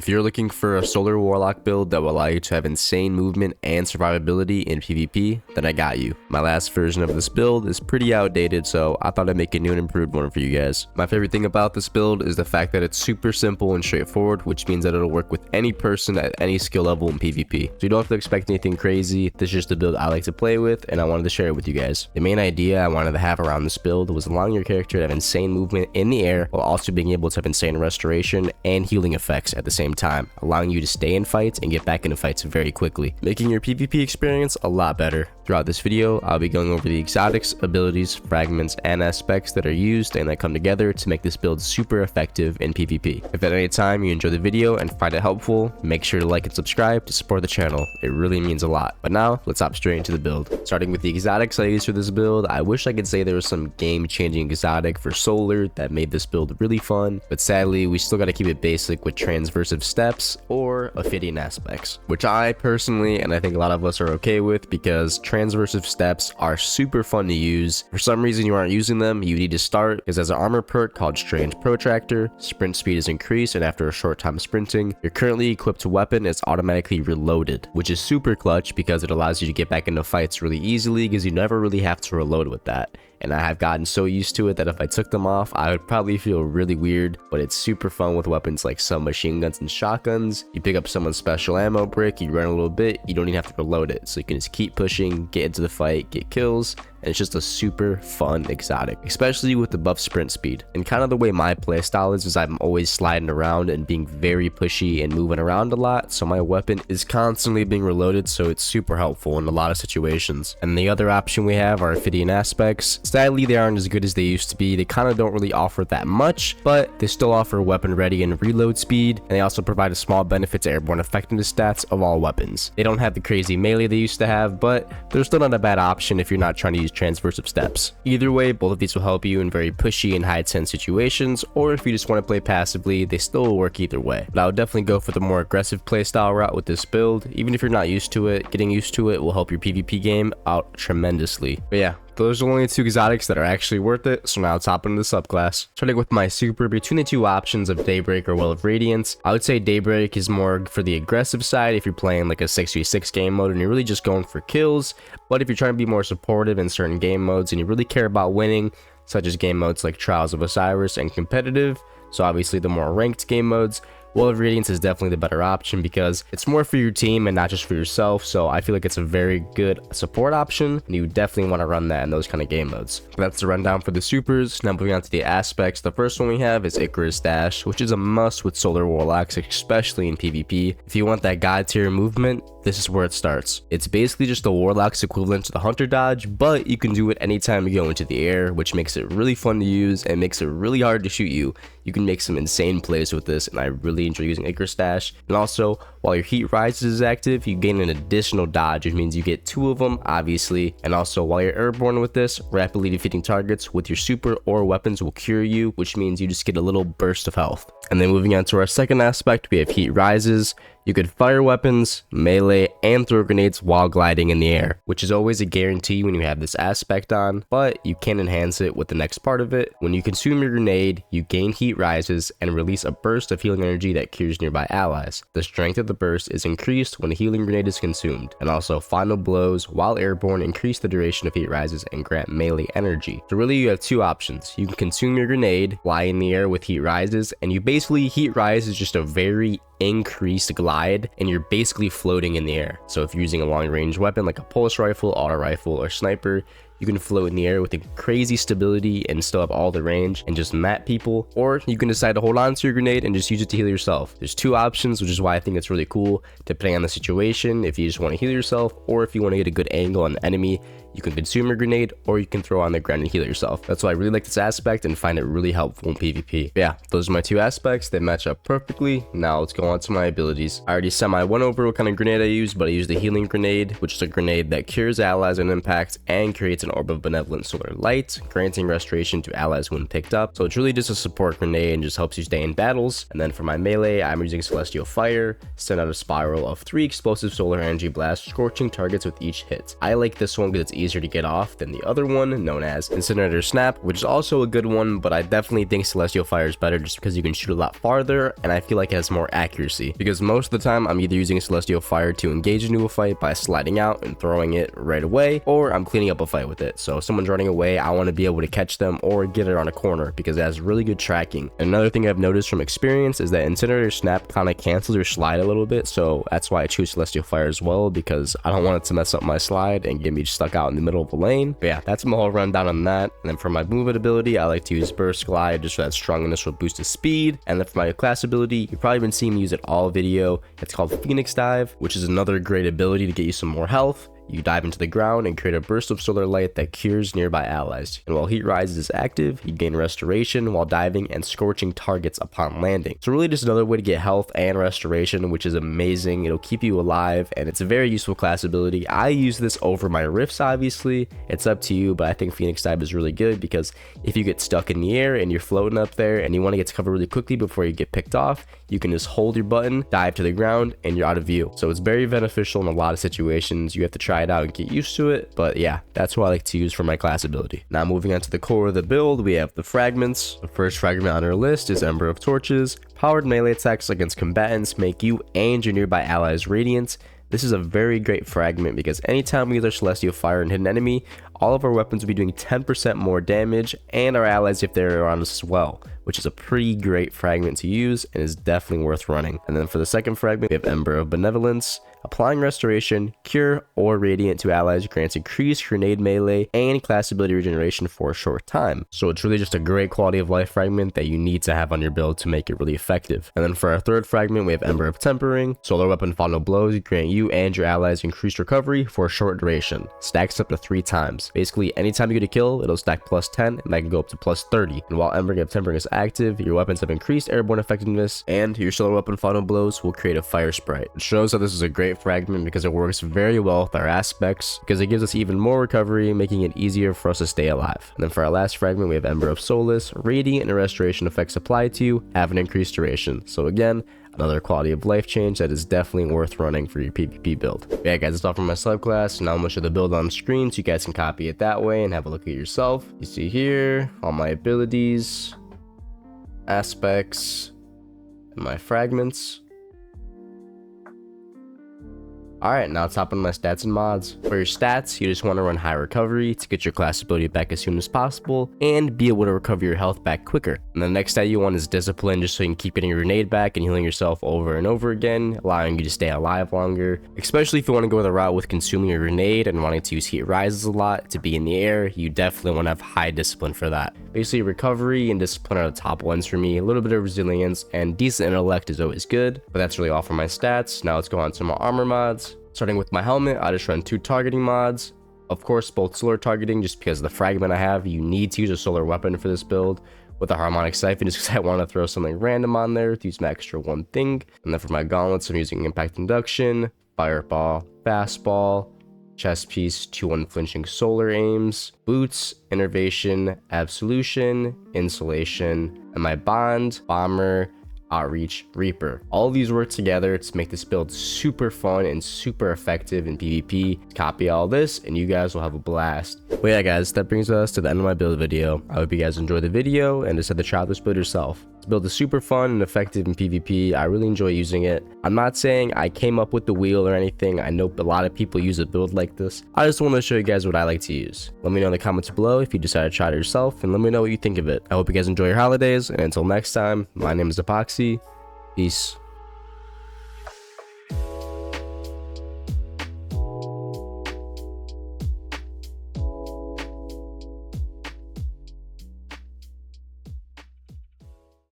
If you're looking for a Solar Warlock build that will allow you to have insane movement and survivability in PvP, then I got you. My last version of this build is pretty outdated, so I thought I'd make a new and improved one for you guys. My favorite thing about this build is the fact that it's super simple and straightforward, which means that it'll work with any person at any skill level in PvP. So you don't have to expect anything crazy. This is just the build I like to play with, and I wanted to share it with you guys. The main idea I wanted to have around this build was allowing your character to have insane movement in the air while also being able to have insane restoration and healing effects at the same time, allowing you to stay in fights and get back into fights very quickly, making your PvP experience a lot better. Throughout this video, I'll be going over the exotics, abilities, fragments, and aspects that are used and that come together to make this build super effective in PvP. If at any time you enjoy the video and find it helpful, make sure to like and subscribe to support the channel. It really means a lot. But now, let's hop straight into the build. Starting with the exotics I use for this build, I wish I could say there was some game-changing exotic for Solar that made this build really fun, but sadly, we still gotta keep it basic with transversive steps or Ophidian aspects, which I personally, and I think a lot of us are okay with, because transversive steps are super fun to use. For some reason you aren't using them, you need to start, because as an armor perk called Strange Protractor, sprint speed is increased, and after a short time sprinting, your currently equipped weapon is automatically reloaded, which is super clutch because it allows you to get back into fights really easily because you never really have to reload with that. And I have gotten so used to it that if I took them off, I would probably feel really weird, but it's super fun with weapons like submachine guns and shotguns. You pick up someone's special ammo brick, you run a little bit, you don't even have to reload it, so you can just keep pushing, get into the fight, get kills, and it's just a super fun exotic, especially with the buff sprint speed. And kind of the way my playstyle is I'm always sliding around and being very pushy and moving around a lot, so my weapon is constantly being reloaded, so it's super helpful in a lot of situations. And the other option we have are Ophidian aspects. Sadly, they aren't as good as they used to be. They kind of don't really offer that much, but they still offer weapon ready and reload speed, and they also provide a small benefit to airborne effectiveness stats of all weapons. They don't have the crazy melee they used to have, but they're still not a bad option if you're not trying to use transversive steps. Either way, both of these will help you in very pushy and high tense situations, or if you just want to play passively, they still will work either way. But I would definitely go for the more aggressive playstyle route with this build. Even if you're not used to it, getting used to it will help your PvP game out tremendously. But yeah, those are only two exotics that are actually worth it, so now let's hop into the subclass. Starting with my super, between the two options of Daybreak or Well of Radiance, I would say Daybreak is more for the aggressive side if you're playing like a 6v6 game mode and you're really just going for kills, but if you're trying to be more supportive in certain game modes and you really care about winning, such as game modes like Trials of Osiris and competitive, so obviously the more ranked game modes, Well of Radiance is definitely the better option because it's more for your team and not just for yourself, so I feel like it's a very good support option, and you definitely want to run that in those kind of game modes. That's the rundown for the supers. Now moving on to the aspects, the first one we have is Icarus Dash, which is a must with Solar Warlocks, especially in PvP. If you want that god tier movement, this is where it starts. It's basically just the Warlock's equivalent to the Hunter dodge, but you can do it anytime you go into the air, which makes it really fun to use and makes it really hard to shoot you. You can make some insane plays with this, and I really enjoy using Icarus Dash. And also, while your heat rises is active, you gain an additional dodge, which means you get 2 of them, obviously. And also, while you're airborne with this, rapidly defeating targets with your super or weapons will cure you, which means you just get a little burst of health. And then moving on to our second aspect, we have heat rises. You could fire weapons, melee, and throw grenades while gliding in the air, which is always a guarantee when you have this aspect on, but you can enhance it with the next part of it. When you consume your grenade, you gain heat rises and release a burst of healing energy that cures nearby allies. The strength of the burst is increased when a healing grenade is consumed, and also final blows while airborne increase the duration of heat rises and grant melee energy. So really you have 2 options. You can consume your grenade, fly in the air with heat rises, and you basically, heat rise is just a very increased glide, and you're basically floating in the air. So if you're using a long range weapon like a pulse rifle, auto rifle, or sniper, you can float in the air with a crazy stability and still have all the range and just mat people, or you can decide to hold on to your grenade and just use it to heal yourself. There's 2 options, which is why I think it's really cool depending on the situation. If you just want to heal yourself, or if you want to get a good angle on the enemy, you can consume your grenade, or you can throw on the ground and heal yourself. That's why I really like this aspect and find it really helpful in PvP. But yeah, those are my 2 aspects. They match up perfectly. Now let's go on to my abilities. I already went over what kind of grenade I use, but I use the healing grenade, which is a grenade that cures allies on impact and creates an Orb of Benevolent Solar Light, granting restoration to allies when picked up. So it's really just a support grenade and just helps you stay in battles. And then for my melee, I'm using Celestial Fire, send out a spiral of 3 explosive solar energy blasts, scorching targets with each hit. I like this one because it's easier to get off than the other one, known as Incinerator Snap, which is also a good one, but I definitely think Celestial Fire is better just because you can shoot a lot farther, and I feel like it has more accuracy. Because most of the time, I'm either using Celestial Fire to engage into a fight by sliding out and throwing it right away, or I'm cleaning up a fight with it. So if someone's running away, I want to be able to catch them or get it on a corner because it has really good tracking. And another thing I've noticed from experience is that Incinerator Snap kind of cancels your slide a little bit, so that's why I choose Celestial Fire as well, because I don't want it to mess up my slide and get me stuck out in the middle of the lane. But yeah, that's my whole rundown on that. And then for my movement ability, I like to use Burst Glide just for that strong initial boost of speed. And then for my class ability, you've probably been seeing me use it all video. It's called Phoenix Dive, which is another great ability to get you some more health. You dive into the ground and create a burst of solar light that cures nearby allies. And while Heat Rise is active, you gain restoration while diving and scorching targets upon landing. So really just another way to get health and restoration, which is amazing. It'll keep you alive, and it's a very useful class ability. I use this over my Rifts, obviously. It's up to you, but I think Phoenix Dive is really good because if you get stuck in the air and you're floating up there and you want to get to cover really quickly before you get picked off, you can just hold your button, dive to the ground, and you're out of view. So it's very beneficial in a lot of situations. You have to try it out and get used to it, but yeah, that's what I like to use for my class ability. Now moving on to the core of the build, we have the fragments. The first fragment on our list is Ember of Torches. Powered melee attacks against combatants make you and your nearby allies radiant. This is a very great fragment because anytime we use our Celestial Fire and hit an enemy, all of our weapons will be doing 10% more damage, and our allies if they're around us as well, which is a pretty great fragment to use and is definitely worth running. And then for the second fragment, we have Ember of Benevolence. Applying Restoration, Cure, or Radiant to allies grants increased grenade melee and class ability regeneration for a short time. So it's really just a great quality of life fragment that you need to have on your build to make it really effective. And then for our third fragment, we have Ember of Tempering. Solar Weapon Final Blows grant you and your allies increased recovery for a short duration. Stacks up to 3 times. Basically, anytime you get a kill, it'll stack plus 10, and that can go up to plus 30. And while Ember of Tempering is active, your weapons have increased airborne effectiveness, and your Solar Weapon Final Blows will create a fire sprite. It shows that this is a great fragment because it works very well with our aspects, because it gives us even more recovery, making it easier for us to stay alive. And then for our last fragment, we have Ember of Solace. Radiant and restoration effects applied to you have an increased duration. So again, another quality of life change that is definitely worth running for your PvP build. But yeah guys, that's all from my subclass. Now I'm going to show the build on screen so you guys can copy it that way and have a look at it yourself. You see here all my abilities, aspects, and my fragments. Alright, now let's hop on my stats and mods. For your stats, you just want to run high recovery to get your class ability back as soon as possible and be able to recover your health back quicker. And the next stat you want is discipline, just so you can keep getting your grenade back and healing yourself over and over again, allowing you to stay alive longer. Especially if you want to go the route with consuming your grenade and wanting to use heat rises a lot to be in the air, you definitely want to have high discipline for that. Basically, recovery and discipline are the top ones for me. A little bit of resilience and decent intellect is always good, but that's really all for my stats. Now let's go on to my armor mods. Starting with my helmet, I just run 2 targeting mods. Of course, both solar targeting, just because of the fragment I have, you need to use a solar weapon for this build. With a harmonic siphon, just because I want to throw something random on there to use my extra one thing. And then for my gauntlets, I'm using impact induction, fireball, fastball, chest piece, 2 unflinching solar aims, boots, innervation, absolution, insulation, and my bond, bomber, outreach, reaper. All of these work together to make this build super fun and super effective in PvP. Copy all this and you guys will have a blast. But yeah guys, that brings us to the end of my build video. I hope you guys enjoyed the video and decide to try this build yourself. This build is super fun and effective in PvP. I really enjoy using it. I'm not saying I came up with the wheel or anything. I know a lot of people use a build like this. I just want to show you guys what I like to use. Let me know in the comments below if you decide to try it yourself, and let me know what you think of it. I hope you guys enjoy your holidays, and until next time, my name is Apoxy. Peace.